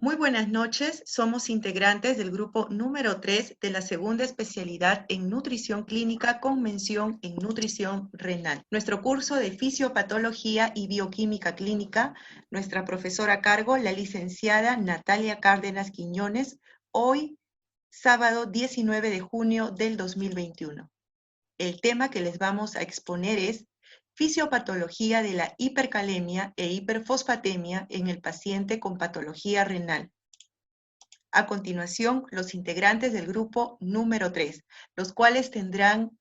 Muy buenas noches, somos integrantes del grupo número 3 de la segunda especialidad en nutrición clínica con mención en nutrición renal. Nuestro curso de fisiopatología y bioquímica clínica, nuestra profesora a cargo, la licenciada Natalia Cárdenas Quiñones, hoy sábado 19 de junio del 2021. El tema que les vamos a exponer es fisiopatología de la hipercalemia e hiperfosfatemia en el paciente con patología renal. A continuación, los integrantes del grupo número 3, los cuales tendrán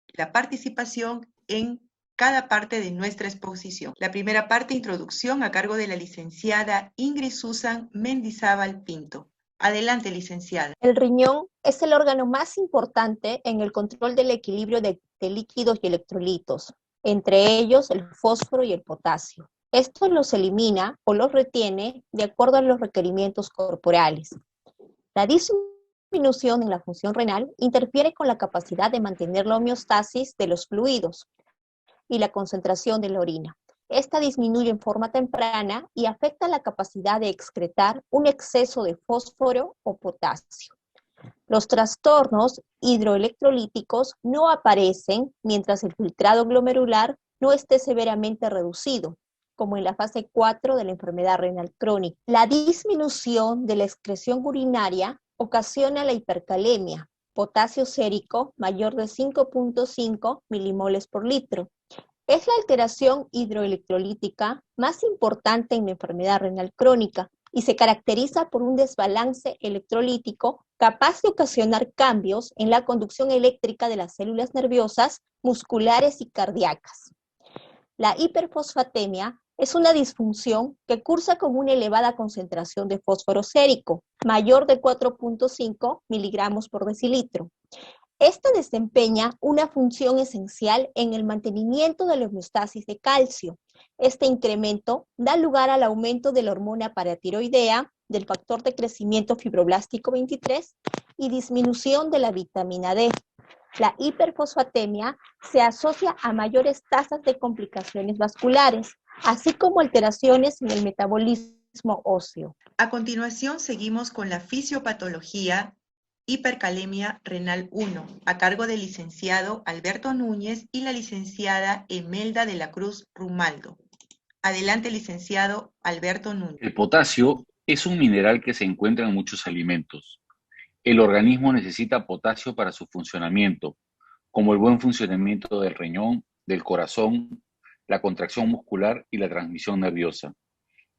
la participación en cada parte de nuestra exposición. La primera parte, introducción, a cargo de la licenciada Ingrid Susan Mendizábal Pinto. Adelante, licenciada. El riñón es el órgano más importante en el control del equilibrio de líquidos y electrolitos, entre ellos el fósforo y el potasio. Esto los elimina o los retiene de acuerdo a los requerimientos corporales. La disminución en la función renal interfiere con la capacidad de mantener la homeostasis de los fluidos y la concentración de la orina. Esta disminuye en forma temprana y afecta la capacidad de excretar un exceso de fósforo o potasio. Los trastornos hidroelectrolíticos no aparecen mientras el filtrado glomerular no esté severamente reducido, como en la fase 4 de la enfermedad renal crónica. La disminución de la excreción urinaria ocasiona la hipercalemia, potasio sérico mayor de 5.5 milimoles por litro. Es la alteración hidroelectrolítica más importante en la enfermedad renal crónica y se caracteriza por un desbalance electrolítico capaz de ocasionar cambios en la conducción eléctrica de las células nerviosas, musculares y cardíacas. La hiperfosfatemia es una disfunción que cursa con una elevada concentración de fósforo sérico, mayor de 4.5 miligramos por decilitro. Esta desempeña una función esencial en el mantenimiento de la homeostasis de calcio. Este incremento da lugar al aumento de la hormona paratiroidea, del factor de crecimiento fibroblástico 23 y disminución de la vitamina D. La hiperfosfatemia se asocia a mayores tasas de complicaciones vasculares, así como alteraciones en el metabolismo óseo. A continuación, seguimos con la fisiopatología hipercalemia renal 1, a cargo del licenciado Alberto Núñez y la licenciada Emelda de la Cruz Rumaldo. Adelante, licenciado Alberto Núñez. El potasio es un mineral que se encuentra en muchos alimentos. El organismo necesita potasio para su funcionamiento, como el buen funcionamiento del riñón, del corazón, la contracción muscular y la transmisión nerviosa.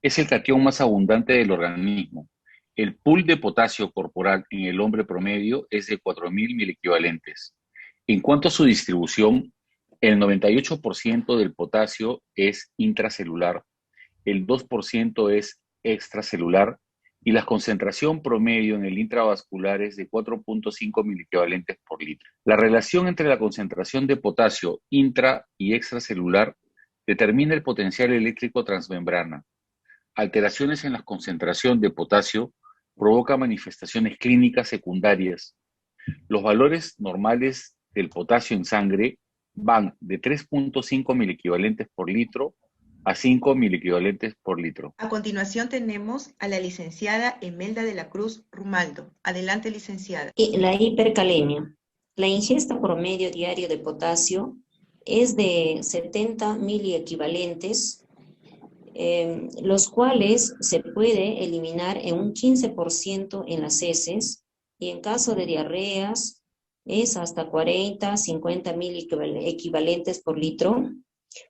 Es el catión más abundante del organismo. El pool de potasio corporal en el hombre promedio es de 4.000 milequivalentes. En cuanto a su distribución, el 98% del potasio es intracelular, el 2% es extracelular y la concentración promedio en el intravascular es de 4.5 milequivalentes por litro. La relación entre la concentración de potasio intra y extracelular determina el potencial eléctrico transmembrana. Alteraciones en la concentración de potasio provocan manifestaciones clínicas secundarias. Los valores normales del potasio en sangre van de 3.5 milequivalentes por litro a 5 milequivalentes por litro. A continuación tenemos a la licenciada Emelda de la Cruz Rumaldo. Adelante, licenciada. La hipercalemia. La ingesta promedio diario de potasio es de 70 miliequivalentes, los cuales se puede eliminar en un 15% en las heces y en caso de diarreas es hasta 40, 50 miliequivalentes por litro.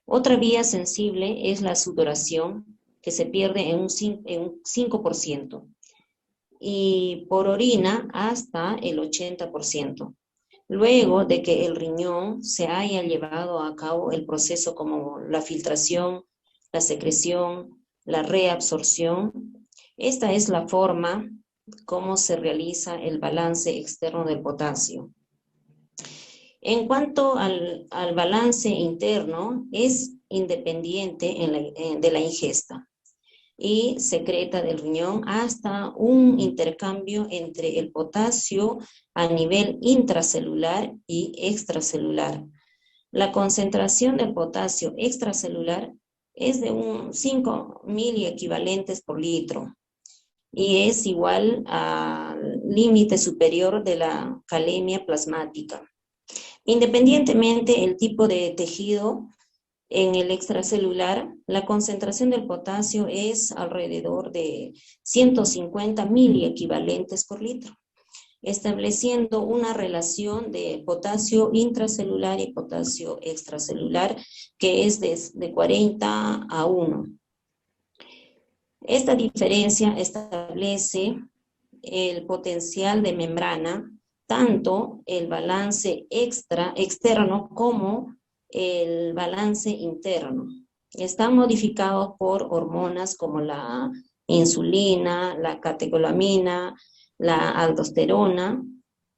Otra vía sensible es la sudoración, que se pierde en un 5%, y por orina hasta el 80%. Luego de que el riñón se haya llevado a cabo el proceso como la filtración, la secreción, la reabsorción, esta es la forma como se realiza el balance externo del potasio. En cuanto al balance interno, es independiente de la ingesta y secreta del riñón hasta un intercambio entre el potasio a nivel intracelular y extracelular. La concentración del potasio extracelular es de 5 miliequivalentes por litro y es igual al límite superior de la calemia plasmática. Independientemente del tipo de tejido, en el extracelular, la concentración del potasio es alrededor de 150 miliequivalentes por litro, estableciendo una relación de potasio intracelular y potasio extracelular que es de 40 a 1. Esta diferencia establece el potencial de membrana, tanto el balance externo como el balance interno. Está modificado por hormonas como la insulina, la catecolamina, la aldosterona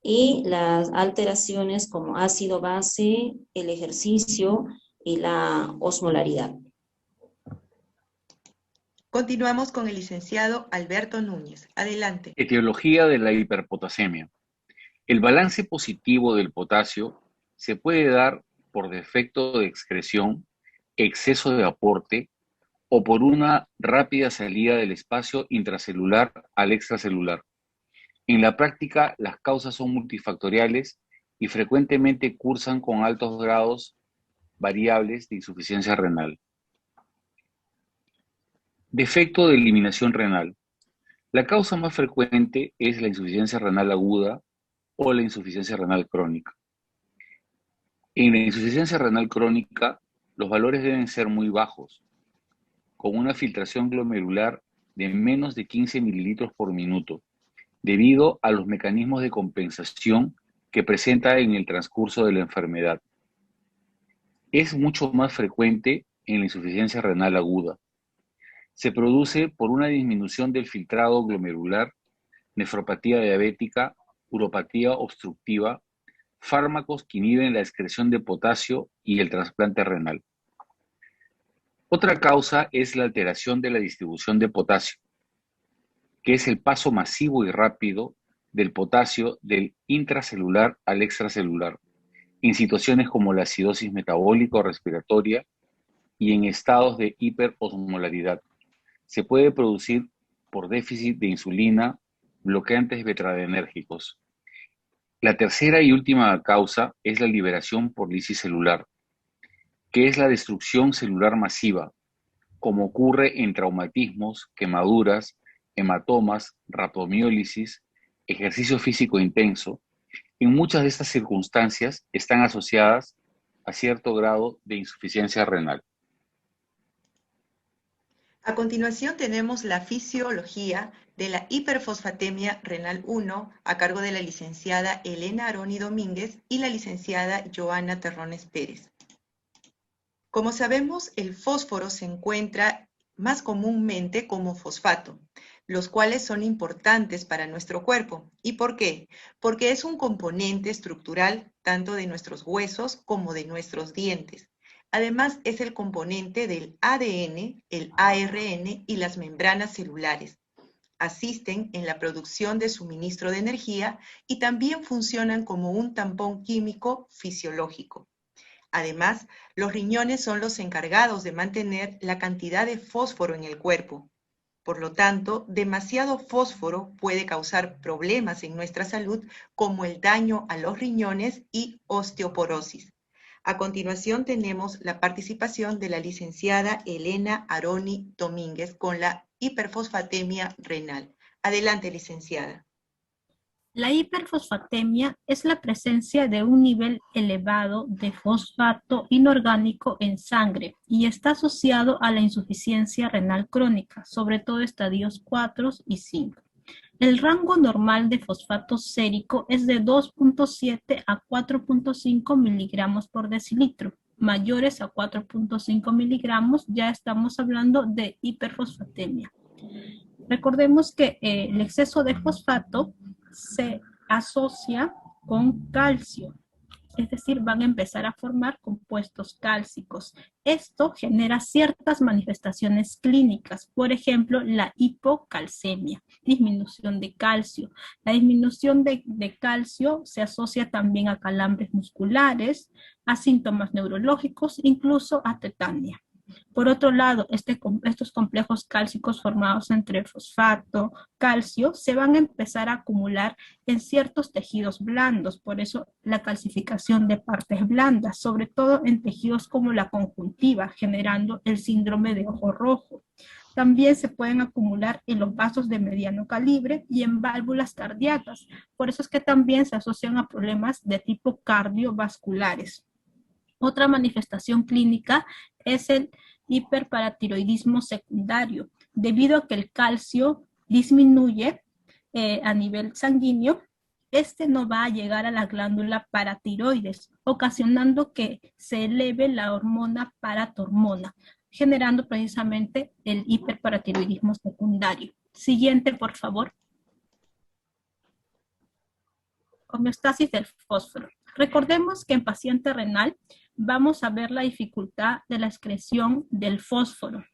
y las alteraciones como ácido base, el ejercicio y la osmolaridad. Continuamos con el licenciado Alberto Núñez. Adelante. Etiología de la hiperpotasemia. El balance positivo del potasio se puede dar por defecto de excreción, exceso de aporte o por una rápida salida del espacio intracelular al extracelular. En la práctica, las causas son multifactoriales y frecuentemente cursan con altos grados variables de insuficiencia renal. Defecto de eliminación renal. La causa más frecuente es la insuficiencia renal aguda o la insuficiencia renal crónica. En la insuficiencia renal crónica, los valores deben ser muy bajos, con una filtración glomerular de menos de 15 mililitros por minuto, debido a los mecanismos de compensación que presenta en el transcurso de la enfermedad. Es mucho más frecuente en la insuficiencia renal aguda. Se produce por una disminución del filtrado glomerular, nefropatía diabética, uropatía obstructiva, fármacos que inhiben la excreción de potasio y el trasplante renal. Otra causa es la alteración de la distribución de potasio, que es el paso masivo y rápido del potasio del intracelular al extracelular, en situaciones como la acidosis metabólica o respiratoria y en estados de hiperosmolaridad. Se puede producir por déficit de insulina, bloqueantes beta-adrenérgicos. La tercera y última causa es la liberación por lisis celular, que es la destrucción celular masiva, como ocurre en traumatismos, quemaduras, hematomas, rhabdomiólisis, ejercicio físico intenso. En muchas de estas circunstancias están asociadas a cierto grado de insuficiencia renal. A continuación tenemos la fisiología de la hiperfosfatemia renal 1 a cargo de la licenciada Elena Aroni Domínguez y la licenciada Joana Terrones Pérez. Como sabemos, el fósforo se encuentra más comúnmente como fosfato, los cuales son importantes para nuestro cuerpo. ¿Y por qué? Porque es un componente estructural tanto de nuestros huesos como de nuestros dientes. Además, es el componente del ADN, el ARN y las membranas celulares. Asisten en la producción de suministro de energía y también funcionan como un tampón químico fisiológico. Además, los riñones son los encargados de mantener la cantidad de fósforo en el cuerpo. Por lo tanto, demasiado fósforo puede causar problemas en nuestra salud como el daño a los riñones y osteoporosis. A continuación tenemos la participación de la licenciada Elena Aroni Domínguez con la hiperfosfatemia renal. Adelante, licenciada. La hiperfosfatemia es la presencia de un nivel elevado de fosfato inorgánico en sangre y está asociado a la insuficiencia renal crónica, sobre todo estadios 4 y 5. El rango normal de fosfato sérico es de 2.7 a 4.5 miligramos por decilitro. Mayores a 4.5 miligramos ya estamos hablando de hiperfosfatemia. Recordemos que el exceso de fosfato se asocia con calcio, es decir, van a empezar a formar compuestos cálcicos. Esto genera ciertas manifestaciones clínicas, por ejemplo, la hipocalcemia, disminución de calcio. La disminución de calcio se asocia también a calambres musculares, a síntomas neurológicos, incluso a tetania. Por otro lado, estos complejos cálcicos formados entre fosfato, calcio, se van a empezar a acumular en ciertos tejidos blandos, por eso la calcificación de partes blandas, sobre todo en tejidos como la conjuntiva, generando el síndrome de ojo rojo. También se pueden acumular en los vasos de mediano calibre y en válvulas cardíacas, por eso es que también se asocian a problemas de tipo cardiovasculares. Otra manifestación clínica es el hiperparatiroidismo secundario, debido a que el calcio disminuye a nivel sanguíneo. Este no va a llegar a la glándula paratiroides, ocasionando que se eleve la hormona paratormona, generando precisamente el hiperparatiroidismo secundario. Siguiente, por favor. Homeostasis del fósforo. Recordemos que en paciente renal vamos a ver la dificultad de la excreción del fósforo.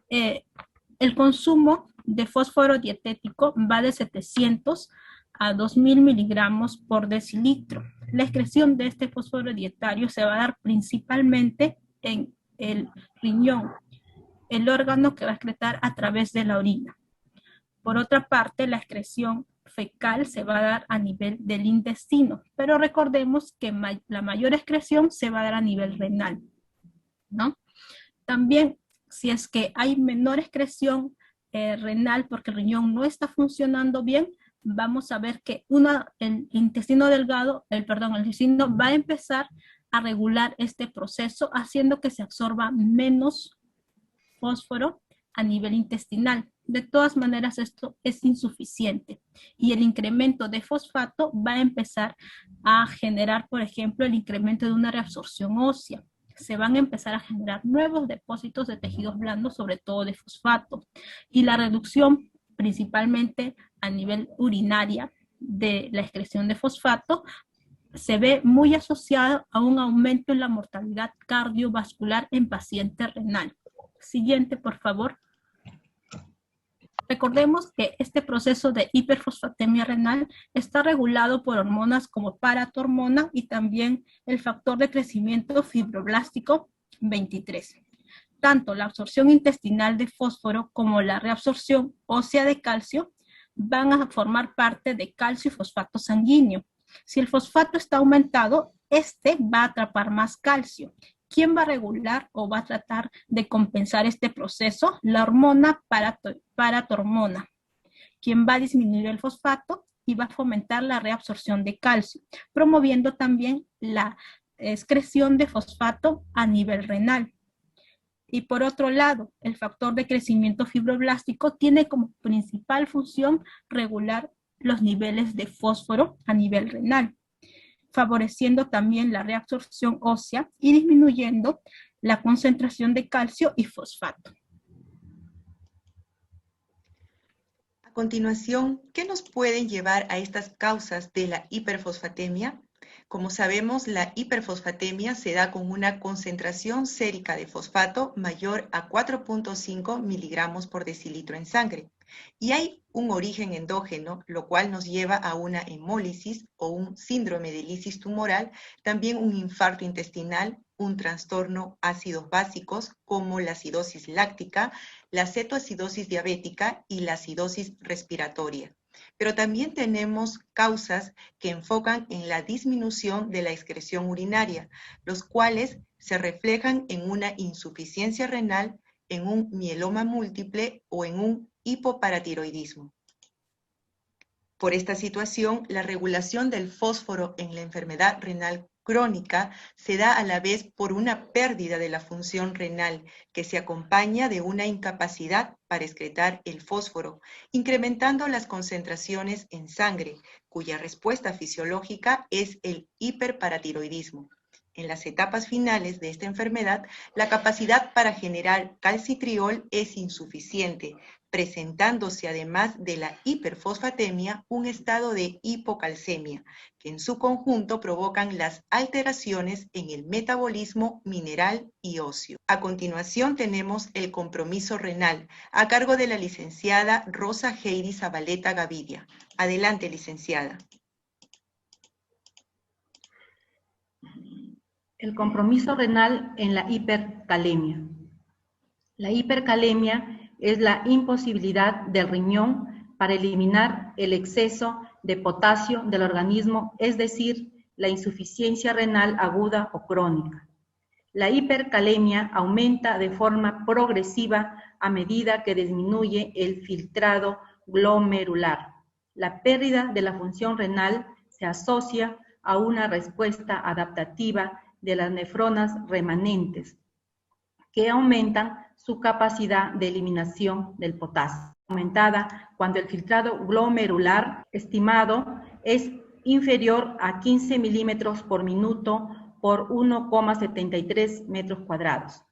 El consumo de fósforo dietético va de 700 a 2000 miligramos por decilitro. La excreción de este fósforo dietario se va a dar principalmente en el riñón, el órgano que va a excretar a través de la orina. Por otra parte, la excreción fecal se va a dar a nivel del intestino, pero recordemos que la mayor excreción se va a dar a nivel renal, ¿no? También, si es que hay menor excreción renal porque el riñón no está funcionando bien, vamos a ver que el intestino delgado, el intestino va a empezar a regular este proceso, haciendo que se absorba menos fósforo a nivel intestinal. De todas maneras, esto es insuficiente y el incremento de fosfato va a empezar a generar, por ejemplo, el incremento de una reabsorción ósea. Se van a empezar a generar nuevos depósitos de tejidos blandos, sobre todo de fosfato, y la reducción principalmente a nivel urinaria de la excreción de fosfato se ve muy asociada a un aumento en la mortalidad cardiovascular en paciente renal. Siguiente, por favor. Recordemos que este proceso de hiperfosfatemia renal está regulado por hormonas como paratormona y también el factor de crecimiento fibroblástico 23. Tanto la absorción intestinal de fósforo como la reabsorción ósea de calcio van a formar parte de calcio y fosfato sanguíneo. Si el fosfato está aumentado, este va a atrapar más calcio. ¿Quién va a regular o va a tratar de compensar este proceso? La hormona paratormona, quien va a disminuir el fosfato y va a fomentar la reabsorción de calcio, promoviendo también la excreción de fosfato a nivel renal. Y por otro lado, el factor de crecimiento fibroblástico tiene como principal función regular los niveles de fósforo a nivel renal, favoreciendo también la reabsorción ósea y disminuyendo la concentración de calcio y fosfato. A continuación, ¿qué nos pueden llevar a estas causas de la hiperfosfatemia? Como sabemos, la hiperfosfatemia se da con una concentración sérica de fosfato mayor a 4.5 miligramos por decilitro en sangre. Y hay un origen endógeno, lo cual nos lleva a una hemólisis o un síndrome de lisis tumoral, también un infarto intestinal, un trastorno ácidos básicos como la acidosis láctica, la cetoacidosis diabética y la acidosis respiratoria. Pero también tenemos causas que enfocan en la disminución de la excreción urinaria, los cuales se reflejan en una insuficiencia renal, en un mieloma múltiple o en un hipoparatiroidismo. Por esta situación, la regulación del fósforo en la enfermedad renal crónica se da a la vez por una pérdida de la función renal que se acompaña de una incapacidad para excretar el fósforo, incrementando las concentraciones en sangre, cuya respuesta fisiológica es el hiperparatiroidismo. En las etapas finales de esta enfermedad, la capacidad para generar calcitriol es insuficiente, presentándose además de la hiperfosfatemia un estado de hipocalcemia, que en su conjunto provocan las alteraciones en el metabolismo mineral y óseo. A continuación tenemos el compromiso renal, a cargo de la licenciada Rosa Heidi Zabaleta Gavidia. Adelante, licenciada. El compromiso renal en la hipercalemia. La hipercalemia es la imposibilidad del riñón para eliminar el exceso de potasio del organismo, es decir, la insuficiencia renal aguda o crónica. La hipercalemia aumenta de forma progresiva a medida que disminuye el filtrado glomerular. La pérdida de la función renal se asocia a una respuesta adaptativa de las nefronas remanentes, que aumentan su capacidad de eliminación del potasio. Aumentada cuando el filtrado glomerular estimado es inferior a 15 milímetros por minuto por 1,73 metros cuadrados.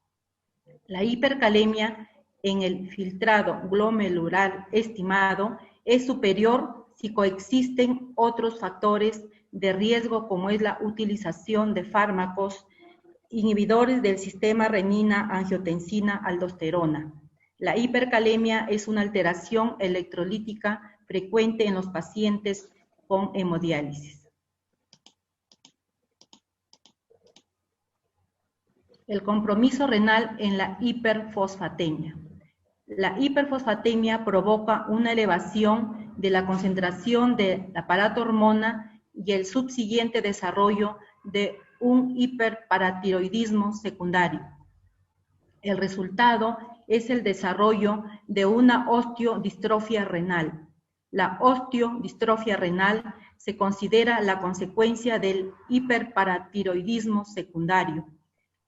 La hipercalemia en el filtrado glomerular estimado es superior si coexisten otros factores de riesgo como es la utilización de fármacos inhibidores del sistema renina-angiotensina-aldosterona. La hipercalemia es una alteración electrolítica frecuente en los pacientes con hemodiálisis. El compromiso renal en la hiperfosfatemia. La hiperfosfatemia provoca una elevación de la concentración del aparato hormona y el subsiguiente desarrollo de un hiperparatiroidismo secundario. El resultado es el desarrollo de una osteodistrofia renal. La osteodistrofia renal se considera la consecuencia del hiperparatiroidismo secundario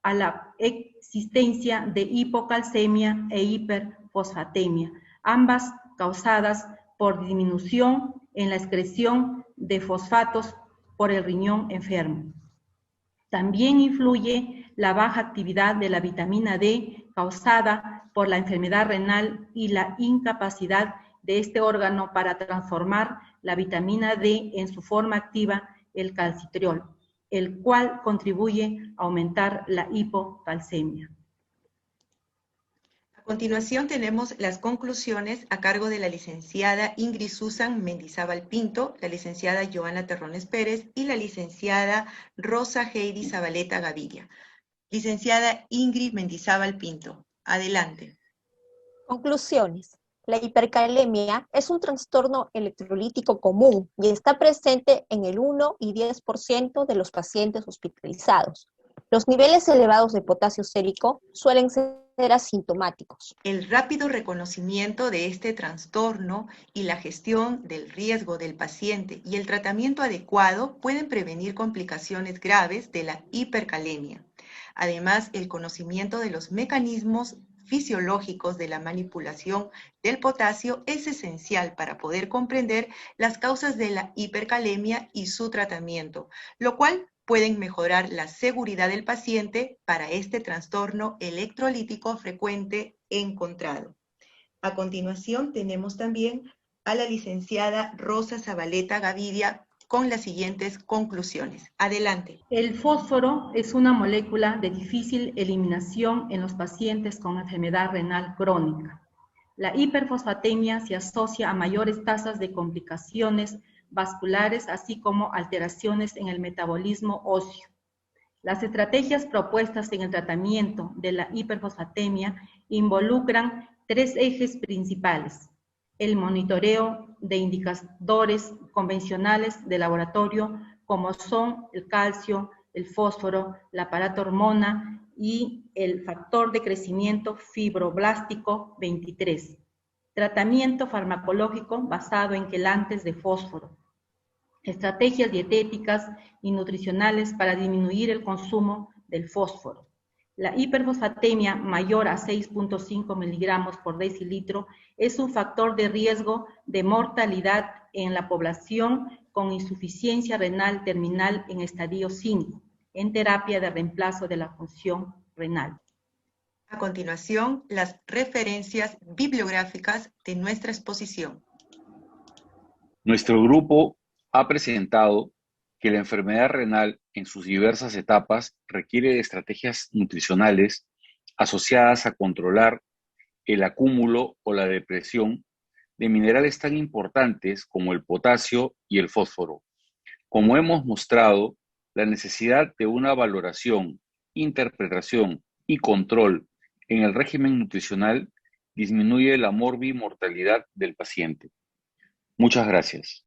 a la existencia de hipocalcemia e hiperfosfatemia, ambas causadas por disminución en la excreción de fosfatos por el riñón enfermo. También influye la baja actividad de la vitamina D causada por la enfermedad renal y la incapacidad de este órgano para transformar la vitamina D en su forma activa, el calcitriol, el cual contribuye a aumentar la hipocalcemia. A continuación tenemos las conclusiones a cargo de la licenciada Ingrid Susan Mendizábal Pinto, la licenciada Joana Terrones Pérez y la licenciada Rosa Heidi Zabaleta Gaviria. Licenciada Ingrid Mendizábal Pinto, adelante. Conclusiones. La hipercalemia es un trastorno electrolítico común y está presente en el 1 y 10% de los pacientes hospitalizados. Los niveles elevados de potasio sérico suelen ser asintomáticos. El rápido reconocimiento de este trastorno y la gestión del riesgo del paciente y el tratamiento adecuado pueden prevenir complicaciones graves de la hipercalemia. Además, el conocimiento de los mecanismos fisiológicos de la manipulación del potasio es esencial para poder comprender las causas de la hipercalemia y su tratamiento, lo cual pueden mejorar la seguridad del paciente para este trastorno electrolítico frecuente encontrado. A continuación tenemos también a la licenciada Rosa Zabaleta Gaviria con las siguientes conclusiones. Adelante. El fósforo es una molécula de difícil eliminación en los pacientes con enfermedad renal crónica. La hiperfosfatemia se asocia a mayores tasas de complicaciones vasculares, así como alteraciones en el metabolismo óseo. Las estrategias propuestas en el tratamiento de la hiperfosfatemia involucran tres ejes principales: el monitoreo de indicadores convencionales de laboratorio, como son el calcio, el fósforo, la aparato-hormona y el factor de crecimiento fibroblástico 23. Tratamiento farmacológico basado en quelantes de fósforo. Estrategias dietéticas y nutricionales para disminuir el consumo del fósforo. La hiperfosfatemia mayor a 6.5 miligramos por decilitro es un factor de riesgo de mortalidad en la población con insuficiencia renal terminal en estadio 5, en terapia de reemplazo de la función renal. A continuación, las referencias bibliográficas de nuestra exposición. Nuestro grupo ha presentado que la enfermedad renal en sus diversas etapas requiere de estrategias nutricionales asociadas a controlar el acúmulo o la depresión de minerales tan importantes como el potasio y el fósforo. Como hemos mostrado, la necesidad de una valoración, interpretación y control en el régimen nutricional disminuye la morbimortalidad del paciente. Muchas gracias.